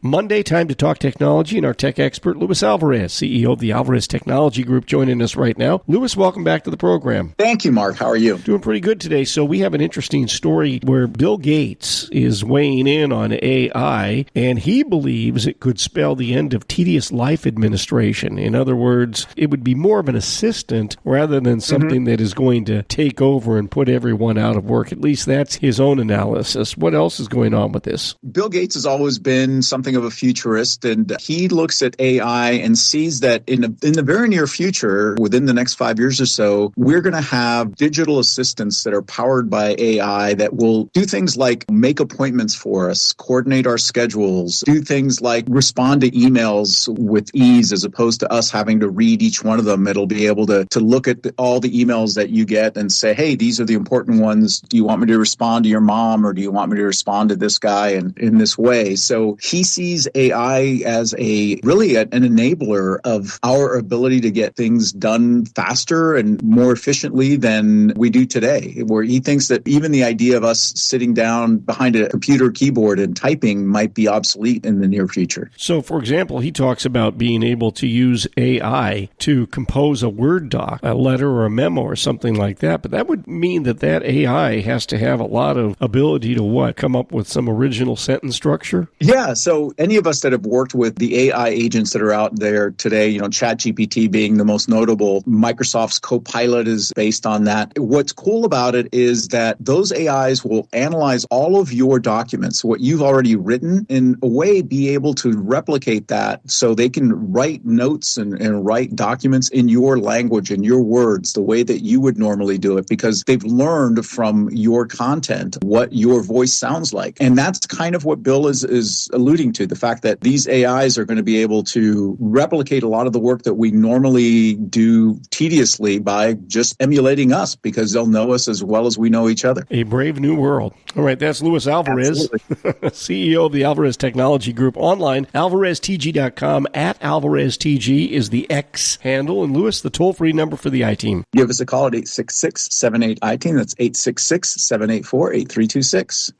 Monday, time to talk technology, and our tech expert, Luis Alvarez, CEO of the Alvarez Technology Group, joining us right now. Luis, welcome back to the program. Thank you, Mark. How are you? Doing pretty good today. So we have an interesting story where Bill Gates is weighing in on AI, and he believes it could spell the end of tedious life administration. In other words, it would be more of an assistant rather than something that is going to take over and put everyone out of work. At least that's his own analysis. What else is going on with this? Bill Gates has always been something of a futurist, and he looks at AI and sees that in the very near future, within the next 5 years or so, we're going to have digital assistants that are powered by AI that will do things like make appointments for us, coordinate our schedules, do things like respond to emails with ease as opposed to us having to read each one of them. It'll be able to look at all the emails that you get and say, hey, these are the important ones. Do you want me to respond to your mom, or do you want me to respond to this guy in this way? So he sees AI as really an enabler of our ability to get things done faster and more efficiently than we do today, where he thinks that even the idea of us sitting down behind a computer keyboard and typing might be obsolete in the near future. So, for example, he talks about being able to use AI to compose a Word doc, a letter or a memo or something like that, but that would mean that AI has to have a lot of ability to come up with some original sentence structure? Yeah, so any of us that have worked with the AI agents that are out there today, ChatGPT being the most notable, Microsoft's Copilot is based on that. What's cool about it is that those AIs will analyze all of your documents, what you've already written, in a way be able to replicate that so they can write notes and write documents in your language, in your words, the way that you would normally do it, because they've learned from your content what your voice sounds like. And that's kind of what Bill is alluding to, the fact that these AIs are going to be able to replicate a lot of the work that we normally do tediously by just emulating us, because they'll know us as well as we know each other. A brave new world. All right, that's Luis Alvarez, CEO of the Alvarez Technology Group. Online, alvareztg.com. At AlvarezTG is the X handle. And Luis, the toll-free number for the I-Team. Give us a call at 866-78-I-Team. That's 866-784-8326.